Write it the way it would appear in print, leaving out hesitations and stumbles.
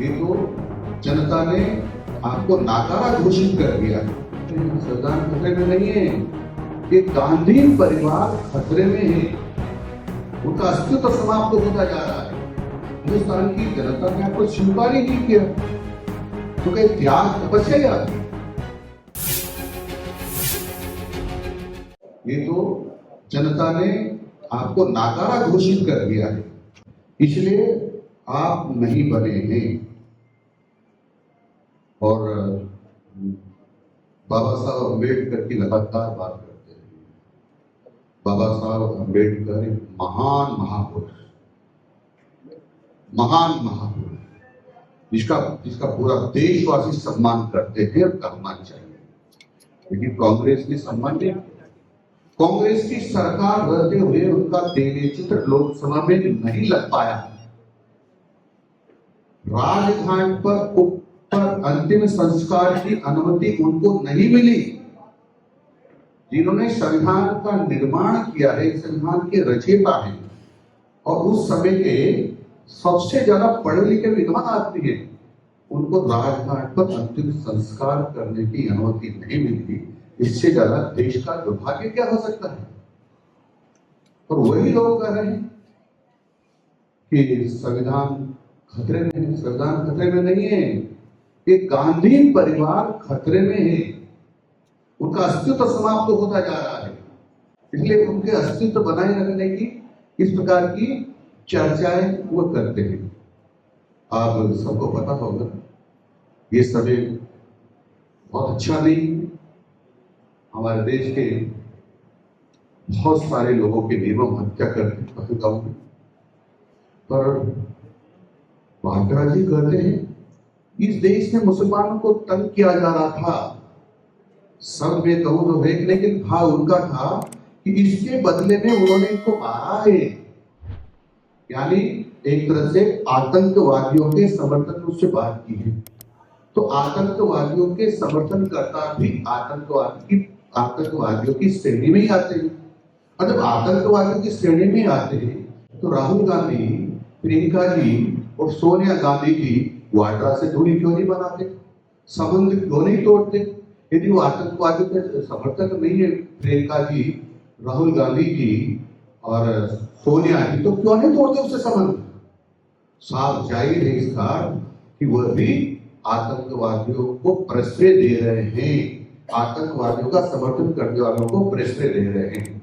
ये तो जनता ने आपको नाकारा घोषित कर दिया है। संविधान खतरे में नहीं है, ये गांधी परिवार खतरे में है, उनका अस्तित्व समाप्त होता जा रहा है। हिंदुस्तान की जनता ने आपको स्वीकार ही नहीं किया, तो कहीं त्याग तपस्या याद। ये तो जनता ने आपको नाकारा घोषित कर दिया है, इसलिए आप नहीं बने हैं। और बाबा साहब अम्बेडकर की लगातार बात करते हैं। बाबा साहब अम्बेडकर एक महान महापुरुष जिसका पूरा देशवासी सम्मान करते हैं और करना चाहिए, लेकिन कांग्रेस ने सम्मान नहीं। कांग्रेस की सरकार रहते हुए उनका तेरे चित्र लोकसभा में नहीं लग पाया। राजघाट पर अंतिम संस्कार की अनुमति उनको नहीं मिली। जिन्होंने संविधान का निर्माण किया है, संविधान के रचयिता हैं और उस समय के सबसे ज्यादा पढ़े लिखे विद्वान आदमी हैं, उनको राजघाट पर अंतिम संस्कार करने की अनुमति नहीं मिलती। इससे ज्यादा देश का दुर्भाग्य क्या हो सकता है। और वही लोग कह रहे हैं कि संविधान खतरे में है। संविधान खतरे में नहीं है, ये गांधी परिवार खतरे में है, उनका अस्तित्व समाप्त होता जा रहा है। इसलिए उनके अस्तित्व बनाए रखने की इस प्रकार की चर्चाएं वो करते हैं। आप सबको पता होगा ये समय बहुत अच्छा नहीं। हमारे देश के बहुत सारे लोगों की निर्मम हत्या करते पहलगांव में, पर वाकरा जी कहते हैं इस देश में मुसलमानों को तंग किया जा रहा था। सब में कहूं तो एक, लेकिन भाव उनका था कि इसके बदले में उन्होंने इनको मारा है। यानी एक तरह से आतंकवादियों के समर्थन में उससे बात की है। तो आतंकवादियों के समर्थन करता भी आतंकवादियों की श्रेणी में ही आते हैं। और जब आतंकवादियों की श्रेणी में आते हैं तो राहुल गांधी, प्रियंका जी और सोनिया गांधी जी वाड्रा से दूरी क्यों नहीं बनाते, संबंध क्यों नहीं तोड़ते? यदि वो आतंकवादियों के समर्थक नहीं है प्रियंका जी, राहुल गांधी जी और सोनिया जी, तो क्यों नहीं तोड़ते उससे संबंध? साफ जाहिर है इसका कि वह भी आतंकवादियों को प्रश्रय दे रहे हैं, आतंकवादियों का समर्थन करने वालों को प्रश्रय दे रहे हैं।